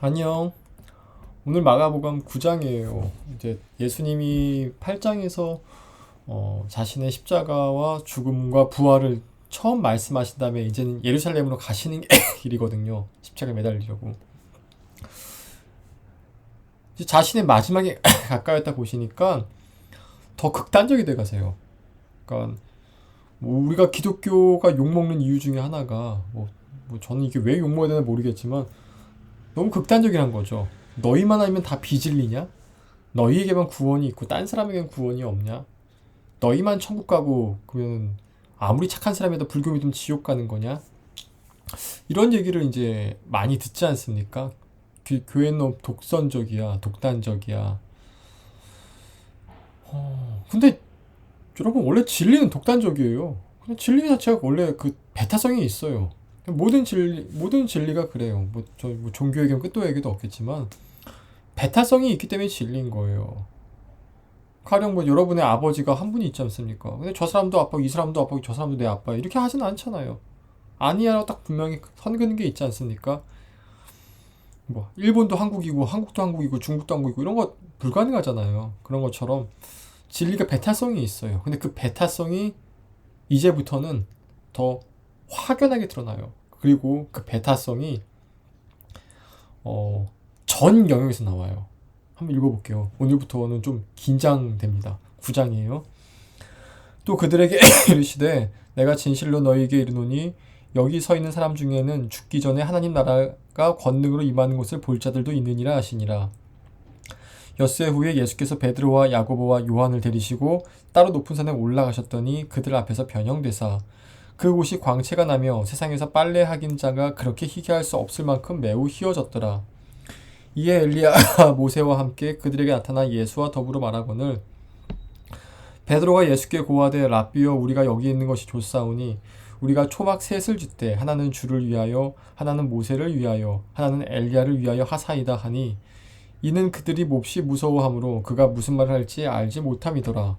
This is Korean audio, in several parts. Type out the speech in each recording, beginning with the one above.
안녕. 오늘 마가복음 9장이에요. 이제 예수님이 8장에서 자신의 십자가와 죽음과 부활을 처음 말씀하신 다음에 이제는 예루살렘으로 가시는 길이거든요. 십자가에 매달리려고. 이제 자신의 마지막에 가까웠다 보시니까 더 극단적이 돼 가세요. 그러니까 뭐 우리가 기독교가 욕먹는 이유 중에 하나가 뭐 저는 이게 왜 욕먹어야 되나 모르겠지만 너무 극단적이란 거죠. 너희만 알면 다 비진리냐? 너희에게만 구원이 있고 딴 사람에겐 구원이 없냐? 너희만 천국 가고 그러면 아무리 착한 사람이라도 불교 믿으면 지옥 가는 거냐? 이런 얘기를 이제 많이 듣지 않습니까? 교회는 너무 독선적이야, 독단적이야. 근데 여러분 원래 진리는 독단적이에요. 그냥 진리 자체가 원래 그 배타성이 있어요. 모든 진리가 그래요. 뭐 종교 얘기면 끝도 얘기도 없겠지만 배타성이 있기 때문에 진리인 거예요. 가령 뭐 여러분의 아버지가 한 분이 있지 않습니까? 근데 저 사람도 아빠고 이 사람도 아빠고 저 사람도 내 아빠 이렇게 하진 않잖아요. 아니야라고 딱 분명히 선 그는 게 있지 않습니까? 뭐 일본도 한국이고 한국도 한국이고 중국도 한국이고 이런 거 불가능하잖아요. 그런 것처럼 진리가 배타성이 있어요. 근데 그 배타성이 이제부터는 더 확연하게 드러나요. 그리고 그 배타성이 전 영역에서 나와요. 한번 읽어볼게요. 오늘부터는 좀 긴장됩니다. 9장이에요. 또 그들에게 이르시되 내가 진실로 너희에게 이르노니 여기 서 있는 사람 중에는 죽기 전에 하나님 나라가 권능으로 임하는 것을 볼 자들도 있느니라 하시니라. 엿새 후에 예수께서 베드로와 야고보와 요한을 데리시고 따로 높은 산에 올라가셨더니 그들 앞에서 변형되사 그곳이 광채가 나며 세상에서 빨래 하긴 자가 그렇게 희귀할 수 없을 만큼 매우 희어졌더라. 이에 엘리야가 모세와 함께 그들에게 나타나 예수와 더불어 말하거늘 베드로가 예수께 고하되 랍비여 우리가 여기 있는 것이 좋사오니 우리가 초막 셋을 짓되 하나는 주를 위하여 하나는 모세를 위하여 하나는 엘리야를 위하여 하사이다 하니 이는 그들이 몹시 무서워하므로 그가 무슨 말을 할지 알지 못함이더라.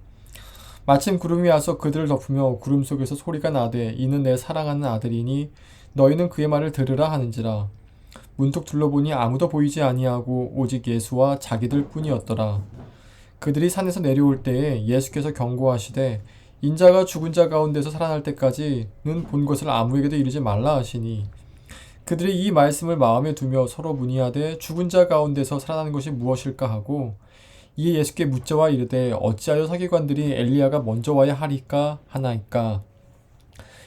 마침 구름이 와서 그들을 덮으며 구름 속에서 소리가 나되 이는 내 사랑하는 아들이니 너희는 그의 말을 들으라 하는지라. 문득 둘러보니 아무도 보이지 아니하고 오직 예수와 자기들 뿐이었더라. 그들이 산에서 내려올 때에 예수께서 경고하시되 인자가 죽은 자 가운데서 살아날 때까지는 본 것을 아무에게도 이르지 말라 하시니 그들이 이 말씀을 마음에 두며 서로 문의하되 죽은 자 가운데서 살아나는 것이 무엇일까 하고 이에 예수께 묻자와 이르되 어찌하여 서기관들이 엘리야가 먼저 와야 하리까 하나이까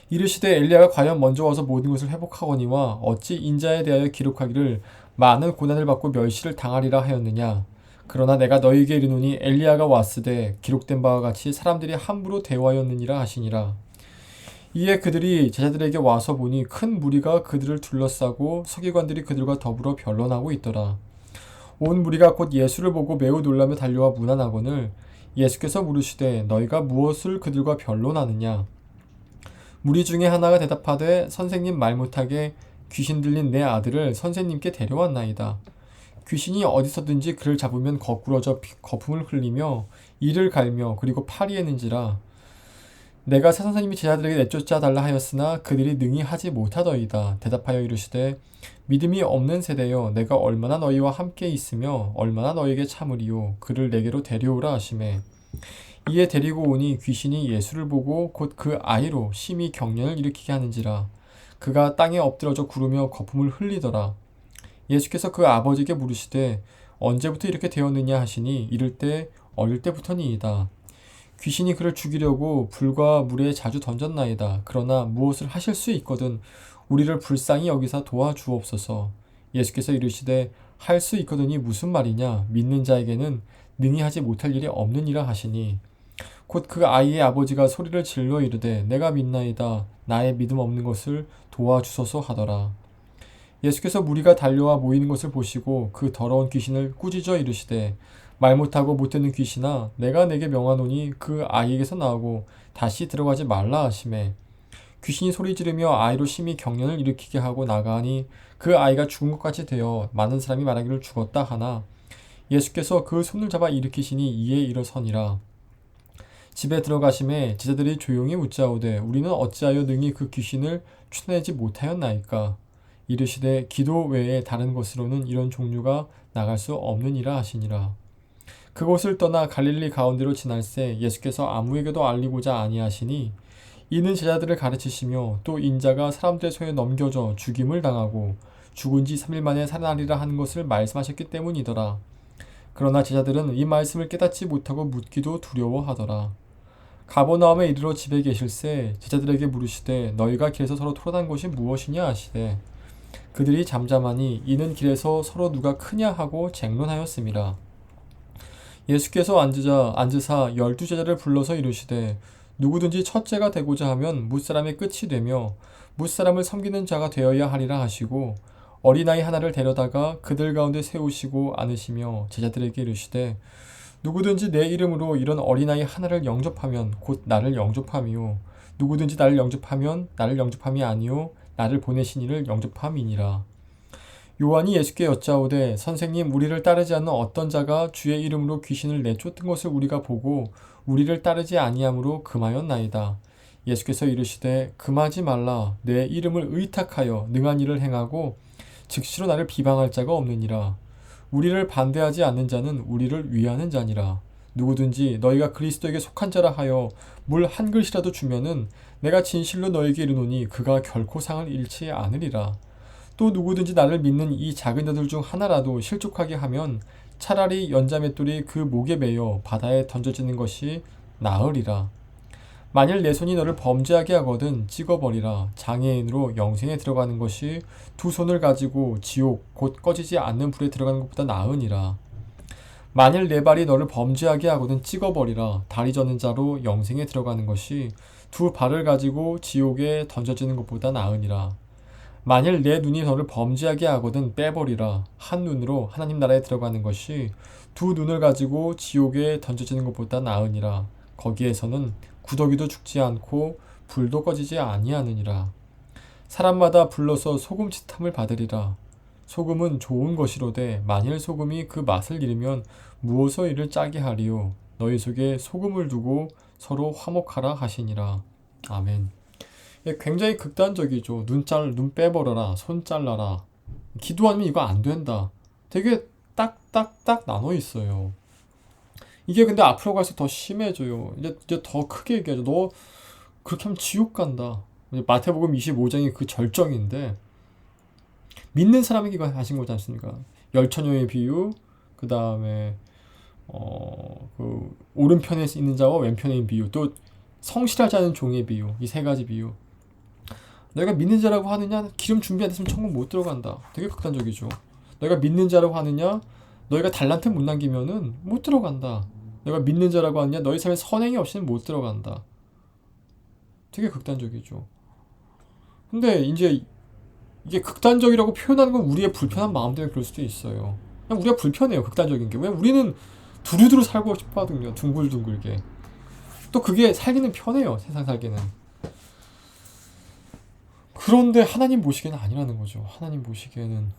이르시되 엘리야가 과연 먼저 와서 모든 것을 회복하거니와 어찌 인자에 대하여 기록하기를 많은 고난을 받고 멸시를 당하리라 하였느냐. 그러나 내가 너희에게 이르노니 엘리야가 왔으되 기록된 바와 같이 사람들이 함부로 대화하였느니라 하시니라. 이에 그들이 제자들에게 와서 보니 큰 무리가 그들을 둘러싸고 서기관들이 그들과 더불어 변론하고 있더라. 온 무리가 곧 예수를 보고 매우 놀라며 달려와 문안하거늘 예수께서 물으시되 너희가 무엇을 그들과 변론하느냐. 무리 중에 하나가 대답하되 선생님 말 못하게 귀신 들린 내 아들을 선생님께 데려왔나이다. 귀신이 어디서든지 그를 잡으면 거꾸러져 거품을 흘리며 이를 갈며 그리고 파리했는지라. 내가 새 선생님이 제자들에게 내쫓아 달라 하였으나 그들이 능히 하지 못하더이다. 대답하여 이르시되 믿음이 없는 세대여 내가 얼마나 너희와 함께 있으며 얼마나 너희에게 참으리요 그를 내게로 데려오라 하시매 이에 데리고 오니 귀신이 예수를 보고 곧 그 아이로 심히 경련을 일으키게 하는지라. 그가 땅에 엎드러져 구르며 거품을 흘리더라. 예수께서 그 아버지께 물으시되 언제부터 이렇게 되었느냐 하시니 이를 때 어릴 때부터니이다. 귀신이 그를 죽이려고 불과 물에 자주 던졌나이다. 그러나 무엇을 하실 수 있거든 우리를 불쌍히 여기사 도와주옵소서. 예수께서 이르시되 할 수 있거든이 무슨 말이냐 믿는 자에게는 능히 하지 못할 일이 없느니라 하시니 곧 그 아이의 아버지가 소리를 질러 이르되 내가 믿나이다 나의 믿음 없는 것을 도와주소서 하더라. 예수께서 무리가 달려와 모이는 것을 보시고 그 더러운 귀신을 꾸짖어 이르시되 말 못하고 못되는 귀신아 내가 내게 명하노니 그 아이에게서 나오고 다시 들어가지 말라 하시매 귀신이 소리 지르며 아이로 심히 경련을 일으키게 하고 나가니 그 아이가 죽은 것 같이 되어 많은 사람이 말하기를 죽었다 하나 예수께서 그 손을 잡아 일으키시니 이에 일어서니라. 집에 들어가심에 제자들이 조용히 묻자오되 우리는 어찌하여 능히 그 귀신을 쫓아내지 못하였나이까. 이르시되 기도 외에 다른 곳으로는 이런 종류가 나갈 수 없느니라 하시니라. 그곳을 떠나 갈릴리 가운데로 지날새 예수께서 아무에게도 알리고자 아니하시니 이는 제자들을 가르치시며 또 인자가 사람들의 손에 넘겨져 죽임을 당하고 죽은 지 3일 만에 살아나리라 하는 것을 말씀하셨기 때문이더라. 그러나 제자들은 이 말씀을 깨닫지 못하고 묻기도 두려워하더라. 가버나움에 이르러 집에 계실새 제자들에게 물으시되 너희가 길에서 서로 토론한 것이 무엇이냐 하시되 그들이 잠잠하니 이는 길에서 서로 누가 크냐 하고 쟁론하였음이라. 예수께서 앉으사 12제자를 불러서 이르시되 누구든지 첫째가 되고자 하면 무사람의 끝이 되며 무사람을 섬기는 자가 되어야 하리라 하시고 어린아이 하나를 데려다가 그들 가운데 세우시고 안으시며 제자들에게 이르시되 누구든지 내 이름으로 이런 어린아이 하나를 영접하면 곧 나를 영접함이요 누구든지 나를 영접하면 나를 영접함이 아니요 나를 보내신 이를 영접함이니라. 요한이 예수께 여짜오되 선생님 우리를 따르지 않는 어떤 자가 주의 이름으로 귀신을 내쫓은 것을 우리가 보고 우리를 따르지 아니함으로 금하였나이다. 예수께서 이르시되 금하지 말라. 내 이름을 의탁하여 능한 일을 행하고 즉시로 나를 비방할 자가 없느니라. 우리를 반대하지 않는 자는 우리를 위하는 자니라. 누구든지 너희가 그리스도에게 속한 자라 하여 물 한 글씨라도 주면은 내가 진실로 너희에게 이르노니 그가 결코 상을 잃지 않으리라. 또 누구든지 나를 믿는 이 작은 자들 중 하나라도 실족하게 하면 차라리 연자맷돌이 그 목에 매여 바다에 던져지는 것이 나으리라. 만일 내 손이 너를 범죄하게 하거든 찍어버리라. 장애인으로 영생에 들어가는 것이 두 손을 가지고 지옥 곧 꺼지지 않는 불에 들어가는 것보다 나으니라. 만일 내 발이 너를 범죄하게 하거든 찍어버리라. 다리 저는 자로 영생에 들어가는 것이 두 발을 가지고 지옥에 던져지는 것보다 나으니라. 만일 내 눈이 너를 범죄하게 하거든 빼버리라. 한 눈으로 하나님 나라에 들어가는 것이 두 눈을 가지고 지옥에 던져지는 것보다 나으니라. 거기에서는 구더기도 죽지 않고 불도 꺼지지 아니하느니라. 사람마다 불러서 소금치탐을 받으리라. 소금은 좋은 것이로되 만일 소금이 그 맛을 잃으면 무엇으로 이를 짜게 하리요. 너희 속에 소금을 두고 서로 화목하라 하시니라. 아멘. 굉장히 극단적이죠. 눈 빼버려라. 손 잘라라. 기도하면 이거 안 된다. 되게 딱딱딱 나눠 있어요. 이게 근데 앞으로 갈수록 더 심해져요. 이제 더 크게 얘기하죠. 너 그렇게 하면 지옥 간다. 마태복음 25장이 그 절정인데 믿는 사람에게 이거 하신 거지 않습니까? 열처녀의 비유, 그 다음에 그 오른편에 있는 자와 왼편에 있는 비유, 또 성실하지 않은 종의 비유, 이 세 가지 비유. 너희가 믿는 자라고 하느냐? 기름 준비 안 됐으면 천국 못 들어간다. 되게 극단적이죠. 너희가 믿는 자라고 하느냐? 너희가 달란트 못 남기면은 못 들어간다. 너희가 믿는 자라고 하느냐? 너희 삶에 선행이 없이는 못 들어간다. 되게 극단적이죠. 근데 이제 이게 극단적이라고 표현하는 건 우리의 불편한 마음 때문에 그럴 수도 있어요. 그냥 우리가 불편해요. 극단적인 게. 왜 우리는 두루두루 살고 싶어 하거든요. 둥글둥글게. 또 그게 살기는 편해요. 세상 살기는. 그런데 하나님 보시기에는 아니라는 거죠. 하나님 보시기에는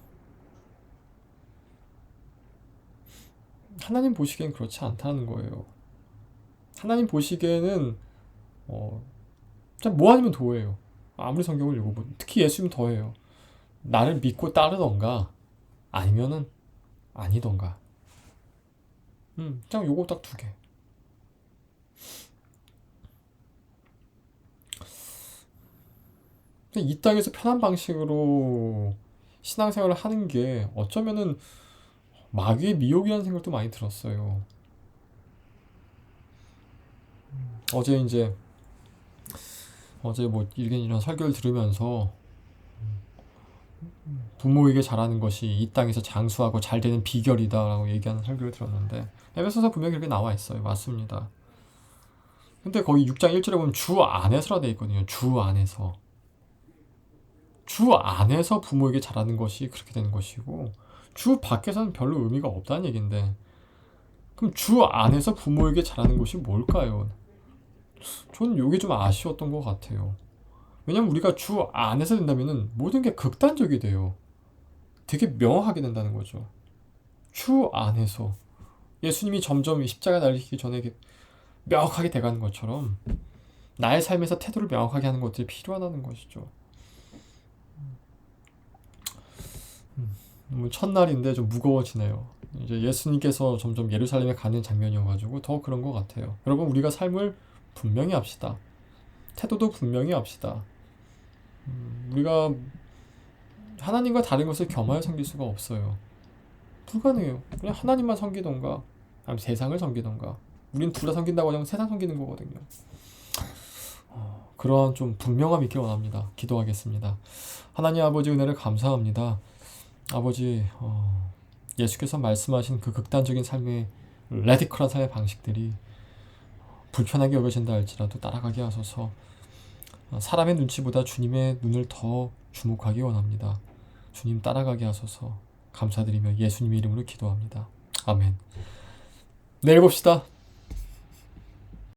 그렇지 않다는 거예요. 하나님 보시기에는 뭐 아니면 도예요. 아무리 성경을 읽어보면 특히 예수님 더해요. 나를 믿고 따르던가 아니면은 아니던가. 그냥 요거 딱 두 개. 이 땅에서 편한 방식으로 신앙생활을 하는 게 어쩌면은 마귀의 미혹이라는 생각도 많이 들었어요. 어제 뭐 이런 설교를 들으면서 부모에게 잘하는 것이 이 땅에서 장수하고 잘 되는 비결이다라고 얘기하는 설교를 들었는데 에베소서 분명히 이렇게 나와 있어요. 맞습니다. 근데 거기 6장 1절에 보면 주 안에서라 돼 있거든요. 주 안에서. 주 안에서 부모에게 잘하는 것이 그렇게 되는 것이고 주 밖에서는 별로 의미가 없다는 얘기인데 그럼 주 안에서 부모에게 잘하는 것이 뭘까요? 저는 이게 좀 아쉬웠던 것 같아요. 왜냐면 우리가 주 안에서 된다면은 모든 게 극단적이 돼요. 되게 명확하게 된다는 거죠. 주 안에서 예수님이 점점 십자가 달리기 전에 명확하게 돼가는 것처럼 나의 삶에서 태도를 명확하게 하는 것들이 필요하다는 것이죠. 첫날인데 좀 무거워지네요. 이제 예수님께서 점점 예루살렘에 가는 장면이어가지고 더 그런 것 같아요. 여러분, 우리가 삶을 분명히 합시다. 태도도 분명히 합시다. 우리가 하나님과 다른 것을 겸하여 섬길 수가 없어요. 불가능해요. 그냥 하나님만 섬기던가 아니면 세상을 섬기던가. 우린 둘 다 섬긴다고 하면 세상 섬기는 거거든요. 그러한 좀 분명함이 있길 원합니다. 기도하겠습니다. 하나님 아버지, 은혜를 감사합니다. 아버지, 예수께서 말씀하신 그 극단적인 삶의 레디컬한 삶의 방식들이 불편하게 여겨진다 할지라도 따라가게 하소서. 사람의 눈치보다 주님의 눈을 더 주목하기 원합니다. 주님 따라가게 하소서. 감사드리며 예수님의 이름으로 기도합니다. 아멘. 내일 봅시다.